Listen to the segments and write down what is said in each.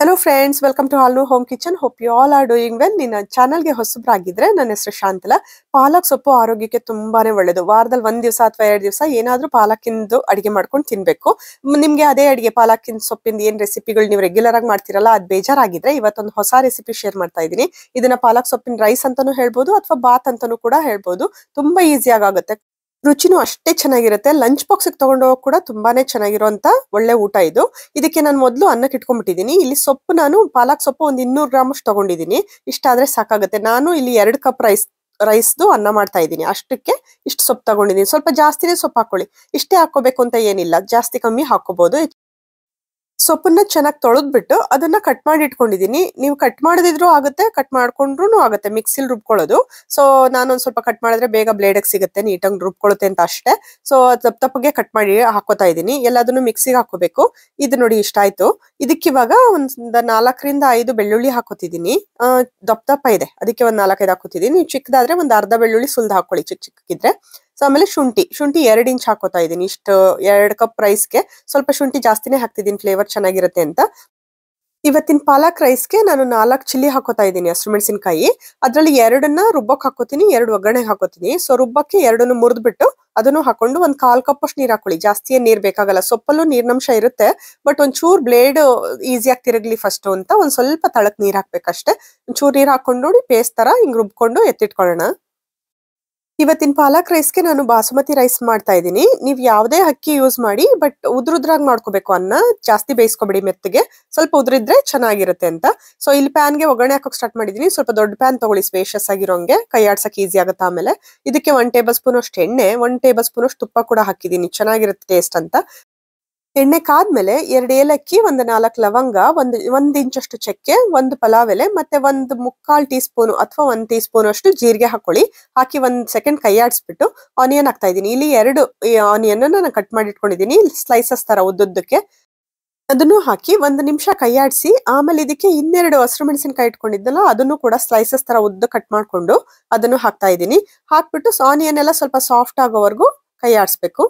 Hello friends, welcome to Halnu Home Kitchen. Hope you all are doing well. ನಿನ್ನ ಚಾನಲ್ಗೆ ಹೊಸಬ್ರಾಗಿದ್ರೆ ನನ್ನ ಹೆಸರು ಶಾಂತಲ. ಪಾಲಕ್ ಸೊಪ್ಪು ಆರೋಗ್ಯಕ್ಕೆ ತುಂಬಾನೇ ಒಳ್ಳೆಯದು. ವಾರದಲ್ಲಿ ಒಂದು ದಿವಸ ಅಥವಾ 2 ದಿವಸ ಏನಾದ್ರೂ ಪಾಲಕಿಂದು ಅಡಿಗೆ ಮಾಡ್ಕೊಂಡು ತಿನ್ಬೇಕು. ನಿಮ್ಗೆ ಅದೇ ಅಡಿಗೆ ಪಾಲಕಿನ ಸೊಪ್ಪಿಂದ ಏನ್ ರೆಸಿಪಿಗಳು ನೀವು ರೆಗ್ಯುಲರ್ ಆಗಿ ಮಾಡ್ತಿರಲ್ಲ ಅದು ಬೇಜಾರಾಗಿದ್ರೆ ಇವತ್ತೊಂದು ಹೊಸ ರೆಸಿಪಿ ಶೇರ್ ಮಾಡ್ತಾ ಇದ್ದೀನಿ. ಇದನ್ನ ಪಾಲಕ್ ಸೊಪ್ಪಿನ ರೈಸ್ ಅಂತಾನೂ ಹೇಳ್ಬೋದು ಅಥವಾ ಬಾತ್ ಅಂತಾನೂ ಕೂಡ ಹೇಳ್ಬೋದು. ತುಂಬಾ ಈಸಿಯಾಗಿ ಆಗುತ್ತೆ. ರುಚಿನೂ ಅಷ್ಟೇ ಚೆನ್ನಾಗಿರುತ್ತೆ. ಲಂಚ್ ಬಾಕ್ಸ್ ತಗೊಂಡು ಹೋಗಕ್ ಕೂಡ ತುಂಬಾನೇ ಚೆನ್ನಾಗಿರುವಂತ ಒಳ್ಳೆ ಊಟ ಇದು. ಇದಕ್ಕೆ ನಾನು ಮೊದಲು ಅನ್ನಕ್ಕೆ ಇಟ್ಕೊಂಡ್ಬಿಟ್ಟಿದ್ದೀನಿ. ಇಲ್ಲಿ ಸೊಪ್ಪು ನಾನು ಪಾಲಕ್ ಸೊಪ್ಪು ಒಂದು 200 ಗ್ರಾಮ್ ಅಷ್ಟು ತಗೊಂಡಿದ್ದೀನಿ. ಇಷ್ಟಾದ್ರೆ ಸಾಕಾಗುತ್ತೆ. ನಾನು ಇಲ್ಲಿ 2 ಕಪ್ ರೈಸ್ದು ಅನ್ನ ಮಾಡ್ತಾ ಇದ್ದೀನಿ. ಅಷ್ಟಕ್ಕೆ ಇಷ್ಟು ಸೊಪ್ಪು ತಗೊಂಡಿದ್ದೀನಿ. ಸ್ವಲ್ಪ ಜಾಸ್ತಿನೇ ಸೊಪ್ಪು ಹಾಕೊಳ್ಳಿ. ಇಷ್ಟೇ ಹಾಕೋಬೇಕು ಅಂತ ಏನಿಲ್ಲ, ಜಾಸ್ತಿ ಕಮ್ಮಿ ಹಾಕೋಬಹುದು. ಸೊಪ್ಪನ್ನ ಚೆನ್ನಾಗಿ ತೊಳೆದ್ಬಿಟ್ಟು ಅದನ್ನ ಕಟ್ ಮಾಡಿ ಇಟ್ಕೊಂಡಿದ್ದೀನಿ. ನೀವು ಕಟ್ ಮಾಡದಿದ್ರು ಆಗುತ್ತೆ, ಕಟ್ ಮಾಡ್ಕೊಂಡ್ರು ಆಗುತ್ತೆ. ಮಿಕ್ಸಿಲ್ ರುಬ್ಕೊಳ್ಳೋದು. ಸೊ ನಾನೊಂದ್ ಸ್ವಲ್ಪ ಕಟ್ ಮಾಡಿದ್ರೆ ಬೇಗ ಬ್ಲೇಡ್ ಸಿಗುತ್ತೆ, ನೀಟಾಗಿ ರುಬ್ಕೊಳ್ಳುತ್ತೆ ಅಂತ ಅಷ್ಟೇ. ಸೊ ತಪ್ಪಗೆ ಕಟ್ ಮಾಡಿ ಹಾಕೋತಾ ಇದ್ದೀನಿ. ಎಲ್ಲದನ್ನು ಮಿಕ್ಸಿಗೆ ಹಾಕೋಬೇಕು. ಇದು ನೋಡಿ ಇಷ್ಟ ಆಯ್ತು. ಇದಕ್ಕಿವಾಗ ಒಂದ್ 4 ರಿಂದ 5 ಬೆಳ್ಳುಳ್ಳಿ ಹಾಕೋತಿದ್ದೀನಿ. ದಪ್ಪ ಇದೆ, ಅದಕ್ಕೆ ಒಂದ್ 4-5 ಹಾಕೋತಿದ್ದೀನಿ. ನೀವು ಚಿಕ್ಕದಾದ್ರೆ ಒಂದ್ ಅರ್ಧ ಬೆಳ್ಳುಳ್ಳಿ ಸುಲ್ದು ಹಾಕೊಳ್ಳಿ, ಚಿಕ್ಕಕ್ಕಿದ್ರೆ. ಸೊ ಆಮೇಲೆ ಶುಂಠಿ 2 ಇಂಚ್ ಹಾಕೋತಾ ಇದ್ದೀನಿ. ಇಷ್ಟು 2 ಕಪ್ ರೈಸ್ಗೆ ಸ್ವಲ್ಪ ಶುಂಠಿ ಜಾಸ್ತಿನೇ ಹಾಕ್ತಿದ್ದೀನಿ, ಫ್ಲೇವರ್ ಚೆನ್ನಾಗಿರುತ್ತೆ ಅಂತ. ಇವತ್ತಿನ ಪಾಲಕ್ ರೈಸ್ಗೆ ನಾನು 4 ಚಿಲ್ಲಿ ಹಾಕೋತಾ ಇದ್ದೀನಿ, ಹಸಿರು ಮೆಣಸಿನಕಾಯಿ. ಅದ್ರಲ್ಲಿ 2 ರುಬ್ಬಕ್ ಹಾಕೋತೀನಿ, 2 ಒಗ್ಗರಣೆ ಹಾಕೋತೀನಿ. ಸೊ ರುಬ್ಬಕ್ಕೆ 2 ಮುರಿದ್ಬಿಟ್ಟು ಅದನ್ನು ಹಾಕೊಂಡು ಒಂದ್ 1/4 ಕಪ್ ಅಷ್ಟು ನೀರ್ ಹಾಕೊಳ್ಳಿ. ಜಾಸ್ತಿ ಏನ್ ನೀರ್ ಬೇಕಾಗಲ್ಲ. ಸೊಪ್ಪಲ್ಲೂ ನೀರಿನಂಶ ಇರುತ್ತೆ, ಬಟ್ ಒಂಚೂರ್ ಬ್ಲೇಡ್ ಈಸಿಯಾಗಿ ತಿರುಗ್ಲಿ ಫಸ್ಟ್ ಅಂತ ಒಂದ್ ಸ್ವಲ್ಪ ತಳಕ್ ನೀರ್ ಹಾಕ್ಬೇಕಷ್ಟೇ. ಒಂಚೂರ್ ನೀರ್ ಹಾಕೊಂಡು ನೋಡಿ ಪೇಸ್ಟ್ ತರ ಹಿಂಗ್ ರುಬ್ಕೊಂಡು ಎತ್ತಿಟ್ಕೊಳ್ಳೋಣ. ಇವತ್ತಿನ ಪಾಲಕ್ ರೈಸ್ಗೆ ನಾನು ಬಾಸುಮತಿ ರೈಸ್ ಮಾಡ್ತಾ ಇದ್ದೀನಿ. ನೀವು ಯಾವುದೇ ಅಕ್ಕಿ ಯೂಸ್ ಮಾಡಿ, ಬಟ್ ಉದ್ರಾಗಿ ಮಾಡ್ಕೋಬೇಕು. ಅನ್ನ ಜಾಸ್ತಿ ಬೇಯಿಸ್ಕೊಬೇಡಿ, ಮೆತ್ತಗೆ ಸ್ವಲ್ಪ ಉದ್ರಿದ್ರೆ ಚೆನ್ನಾಗಿರುತ್ತೆ ಅಂತ. ಸೊ ಇಲ್ಲಿ ಪ್ಯಾನ್ಗೆ ಒಗ್ಗರಣೆ ಹಾಕೋಕ್ ಸ್ಟಾರ್ಟ್ ಮಾಡಿದೀನಿ. ಸ್ವಲ್ಪ ದೊಡ್ಡ ಪ್ಯಾನ್ ತಗೊಳ್ಳಿ, ಸ್ಪೇಷಿಯಸ್ ಆಗಿರೋಂಗೆ, ಕೈ ಆಡ್ಸಕ್ ಈಸಿ ಆಗುತ್ತೆ. ಆಮೇಲೆ ಇದಕ್ಕೆ 1 ಟೇಬಲ್ ಸ್ಪೂನ್ ಅಷ್ಟು ಎಣ್ಣೆ, 1 ಟೇಬಲ್ ಸ್ಪೂನ್ ಅಷ್ಟು ತುಪ್ಪ ಕೂಡ ಹಾಕಿದೀನಿ, ಚೆನ್ನಾಗಿರುತ್ತೆ ಟೇಸ್ಟ್ ಅಂತ. ಎಣ್ಣೆ ಕಾದ್ಮೇಲೆ 2 ಏಲಕ್ಕಿ, 4 ಲವಂಗ, ಒಂದ್ ಇಂಚಷ್ಟು ಚಕ್ಕೆ, 1 ಪಲಾವ್ ಎಲೆ, ಮತ್ತೆ 1/4 ಟೀ ಸ್ಪೂನ್ ಅಥವಾ 1 ಟೀ ಸ್ಪೂನ್ ಅಷ್ಟು ಜೀರಿಗೆ ಹಾಕೊಳ್ಳಿ. ಹಾಕಿ 1 ಸೆಕೆಂಡ್ ಕೈ ಆಡಿಸ್ಬಿಟ್ಟು ಆನಿಯನ್ ಹಾಕ್ತಾ ಇದ್ದೀನಿ. ಇಲ್ಲಿ 2 ಆನಿಯನ್ ನಾನು ಕಟ್ ಮಾಡಿ ಇಟ್ಕೊಂಡಿದ್ದೀನಿ, ಸ್ಲೈಸಸ್ ತರ ಉದ್ದುದ್ದಕ್ಕೆ. ಅದನ್ನು ಹಾಕಿ 1 ನಿಮಿಷ ಕೈ ಆಡಿಸಿ, ಆಮೇಲೆ ಇದಕ್ಕೆ 2 ಹಸಿರು ಮೆಣಸಿನಕಾಯಿ ಇಟ್ಕೊಂಡಿದ್ದಲ್ಲ, ಅದನ್ನು ಕೂಡ ಸ್ಲೈಸಸ್ ತರ ಉದ್ದ ಕಟ್ ಮಾಡ್ಕೊಂಡು ಅದನ್ನು ಹಾಕ್ತಾ ಇದ್ದೀನಿ. ಹಾಕ್ಬಿಟ್ಟು ಆನಿಯನ್ ಎಲ್ಲ ಸ್ವಲ್ಪ ಸಾಫ್ಟ್ ಆಗೋವರೆಗೂ ಕೈ ಆಡಿಸ್ಬೇಕು.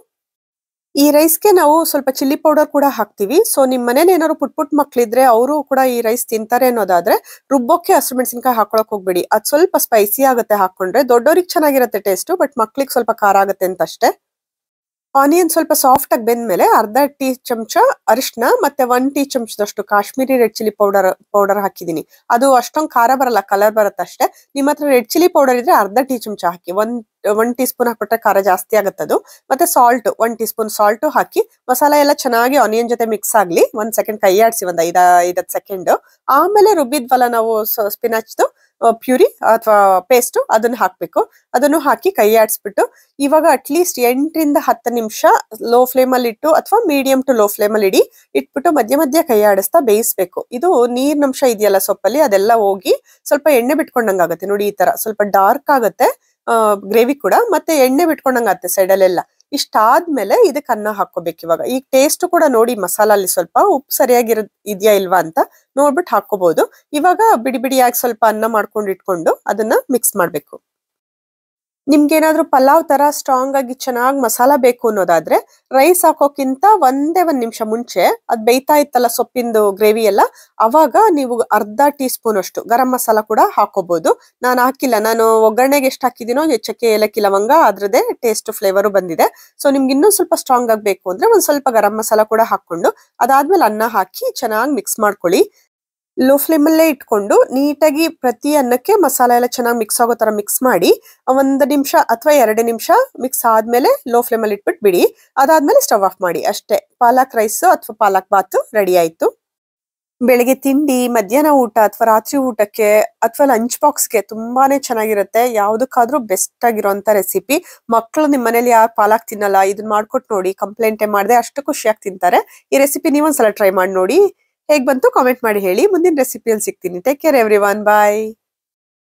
ಈ ರೈಸ್ಗೆ ನಾವು ಸ್ವಲ್ಪ ಚಿಲ್ಲಿ ಪೌಡರ್ ಕೂಡ ಹಾಕ್ತಿವಿ. ಸೊ ನಿಮ್ ಮನೇಲಿ ಏನಾದ್ರು ಪುಟ್ ಮಕ್ಳಿದ್ರೆ ಅವರು ಕೂಡ ಈ ರೈಸ್ ತಿಂತಾರೆ ಅನ್ನೋದಾದ್ರೆ ರುಬ್ಬಕ್ಕೆ ಹಸಿರು ಮೆಣಸಿನಕಾಯಿ ಹಾಕೊಳಕ್ ಹೋಗ್ಬೇಡಿ. ಅದ್ ಸ್ವಲ್ಪ ಸ್ಪೈಸಿ ಆಗುತ್ತೆ ಹಾಕೊಂಡ್ರೆ. ದೊಡ್ಡವ್ರಿಗೆ ಚೆನ್ನಾಗಿರುತ್ತೆ ಟೇಸ್ಟ್, ಬಟ್ ಮಕ್ಳಿಗೆ ಸ್ವಲ್ಪ ಖಾರ ಆಗುತ್ತೆ ಅಂತ ಅಷ್ಟೇ. ಆನಿಯನ್ ಸ್ವಲ್ಪ ಸಾಫ್ಟ್ ಆಗಿ ಬೆಂದ್ಮೇಲೆ ಅರ್ಧ ಟೀ ಚಮಚ ಅರಿಶಿನ ಮತ್ತೆ 1 ಟೀ ಚಮಚದಷ್ಟು ಕಾಶ್ಮೀರಿ ರೆಡ್ ಚಿಲ್ಲಿ ಪೌಡರ್ ಹಾಕಿದೀನಿ. ಅದು ಅಷ್ಟೊಂದು ಖಾರ ಬರಲ್ಲ, ಕಲರ್ ಬರುತ್ತೆ ಅಷ್ಟೇ. ನಿಮ್ಮ ಹತ್ರ ರೆಡ್ ಚಿಲ್ಲಿ ಪೌಡರ್ ಇದ್ರೆ ಅರ್ಧ ಟೀ ಚಮಚ ಹಾಕಿ. 1 ಟೀ ಸ್ಪೂನ್ ಹಾಕ್ಬಿಟ್ರೆ ಖಾರ ಜಾಸ್ತಿ ಆಗುತ್ತದು. ಮತ್ತೆ ಸಾಲ್ಟ್ 1 ಟೀ ಸ್ಪೂನ್ ಸಾಲ್ಟ್ ಹಾಕಿ ಮಸಾಲೆ ಎಲ್ಲ ಚೆನ್ನಾಗಿ ಆನಿಯನ್ ಜೊತೆ ಮಿಕ್ಸ್ ಆಗ್ಲಿ. 1 ಸೆಕೆಂಡ್ ಕೈ ಆಡಿಸಿ, 5 ಸೆಕೆಂಡ್. ಆಮೇಲೆ ರುಬ್ಬಿದ್ವಲ್ಲ ನಾವು ಸ್ಪಿನಾಚ್ದು ಪ್ಯೂರಿ ಅಥವಾ ಪೇಸ್ಟ್, ಅದನ್ನ ಹಾಕ್ಬೇಕು. ಅದನ್ನು ಹಾಕಿ ಕೈ ಆಡಿಸ್ಬಿಟ್ಟು ಇವಾಗ ಅಟ್ಲೀಸ್ಟ್ 8 ರಿಂದ 10 ನಿಮಿಷ ಲೋ ಫ್ಲೇಮ್ ಅಲ್ಲಿ ಇಟ್ಟು ಅಥವಾ ಮೀಡಿಯಂ ಟು ಲೋ ಫ್ಲೇಮ್ ಅಲ್ಲಿ ಇಟ್ಬಿಟ್ಟು ಮಧ್ಯ ಕೈ ಆಡಿಸ್ತಾ ಬೇಯಿಸ್ಬೇಕು. ಇದು ನೀರಿನಂಶ ಇದೆಯಲ್ಲ ಸೊಪ್ಪಲ್ಲಿ, ಅದೆಲ್ಲ ಹೋಗಿ ಸ್ವಲ್ಪ ಎಣ್ಣೆ ಬಿಟ್ಕೊಂಡಂಗಾಗತ್ತೆ. ನೋಡಿ ಈ ತರ ಸ್ವಲ್ಪ ಡಾರ್ಕ್ ಆಗುತ್ತೆ ಗ್ರೇವಿ ಕೂಡ, ಮತ್ತೆ ಎಣ್ಣೆ ಬಿಟ್ಕೊಂಡಂಗಾಗತ್ತೆ ಸೈಡಲ್ಲೆಲ್ಲ. ಇಷ್ಟಾದ್ಮೇಲೆ ಇದಕ್ಕೆ ಅನ್ನ ಹಾಕೋಬೇಕು. ಇವಾಗ ಈ ಟೇಸ್ಟ್ ಕೂಡ ನೋಡಿ, ಮಸಾಲಲ್ಲಿ ಸ್ವಲ್ಪ ಉಪ್ಪು ಇದೆಯಾ ಇಲ್ವಾ ಅಂತ ನೋಡ್ಬಿಟ್ಟು ಹಾಕೋಬಹುದು. ಇವಾಗ ಬಿಡಿಯಾಗಿ ಸ್ವಲ್ಪ ಅನ್ನ ಮಾಡ್ಕೊಂಡು ಇಟ್ಕೊಂಡು ಅದನ್ನ ಮಿಕ್ಸ್ ಮಾಡ್ಬೇಕು. ನಿಮ್ಗೇನಾದ್ರೂ ಪಲಾವ್ ತರ ಸ್ಟ್ರಾಂಗ್ ಆಗಿ ಚೆನ್ನಾಗಿ ಮಸಾಲ ಬೇಕು ಅನ್ನೋದಾದ್ರೆ ರೈಸ್ ಹಾಕೋಕ್ಕಿಂತ 1 ನಿಮಿಷ ಮುಂಚೆ ಅದ್ ಬೇಯ್ತಾ ಇತ್ತಲ್ಲ ಸೊಪ್ಪಿಂದು ಗ್ರೇವಿ ಎಲ್ಲ, ಅವಾಗ ನೀವು ಅರ್ಧ ಟೀ ಸ್ಪೂನ್ ಅಷ್ಟು ಗರಂ ಮಸಾಲ ಕೂಡ ಹಾಕೋಬಹುದು. ನಾನು ಹಾಕಿಲ್ಲ, ನಾನು ಒಗ್ಗರಣೆಗೆ ಎಷ್ಟು ಹಾಕಿದೀನೋ ಚಕ್ಕೆ ಏಲಕ್ಕಿ ಲವಂಗ ಅದ್ರದೇ ಟೇಸ್ಟ್ ಫ್ಲೇವರು ಬಂದಿದೆ. ಸೊ ನಿಮ್ಗೆ ಇನ್ನೂ ಸ್ವಲ್ಪ ಸ್ಟ್ರಾಂಗ್ ಆಗ್ಬೇಕು ಅಂದ್ರೆ ಒಂದ್ ಸ್ವಲ್ಪ ಗರಂ ಮಸಾಲ ಕೂಡ ಹಾಕೊಂಡು ಅದಾದ್ಮೇಲೆ ಅನ್ನ ಹಾಕಿ ಚೆನ್ನಾಗಿ ಮಿಕ್ಸ್ ಮಾಡ್ಕೊಳ್ಳಿ. ಲೋ ಫ್ಲೇಮ್ ಅಲ್ಲೇ ಇಟ್ಕೊಂಡು ನೀಟಾಗಿ ಪ್ರತಿ ಅನ್ನಕ್ಕೆ ಮಸಾಲ ಎಲ್ಲ ಚೆನ್ನಾಗಿ ಮಿಕ್ಸ್ ಆಗೋ ತರ ಮಿಕ್ಸ್ ಮಾಡಿ 1 ನಿಮಿಷ ಅಥವಾ 2 ನಿಮಿಷ ಮಿಕ್ಸ್ ಆದ್ಮೇಲೆ ಲೋ ಫ್ಲೇಮ್ ಅಲ್ಲಿ ಇಟ್ಬಿಟ್ಟು ಬಿಡಿ. ಅದಾದ್ಮೇಲೆ ಸ್ಟವ್ ಆಫ್ ಮಾಡಿ. ಅಷ್ಟೇ, ಪಾಲಕ್ ರೈಸ್ ಅಥವಾ ಪಾಲಕ್ ಬಾತ್ ರೆಡಿ ಆಯ್ತು. ಬೆಳಿಗ್ಗೆ ತಿಂಡಿ, ಮಧ್ಯಾಹ್ನ ಊಟ ಅಥವಾ ರಾತ್ರಿ ಊಟಕ್ಕೆ ಅಥವಾ ಲಂಚ್ ಬಾಕ್ಸ್ಗೆ ತುಂಬಾನೇ ಚೆನ್ನಾಗಿರುತ್ತೆ. ಯಾವ್ದಕ್ಕಾದ್ರೂ ಬೆಸ್ಟ್ ಆಗಿರೋಂತ ರೆಸಿಪಿ. ಮಕ್ಕಳು ನಿಮ್ ಮನೇಲಿ ಯಾರು ಪಾಲಕ್ ತಿನ್ನಲ್ಲ, ಇದನ್ನ ಮಾಡ್ಕೊಟ್ಟು ನೋಡಿ, ಕಂಪ್ಲೇಂಟೇ ಮಾಡದೆ ಅಷ್ಟು ಖುಷಿಯಾಗಿ ತಿಂತಾರೆ. ಈ ರೆಸಿಪಿ ನೀವೊಂದ್ಸಲ ಟ್ರೈ ಮಾಡಿ ನೋಡಿ. ಹೇಗ್ ಬಂತು ಕಾಮೆಂಟ್ ಮಾಡಿ ಹೇಳಿ. ಮುಂದಿನ ರೆಸಿಪಿಯಲ್ಲಿ ಸಿಗ್ತೀನಿ. ಟೇಕ್ ಕೇರ್ ಎವ್ರಿವನ್, ಬಾಯ್.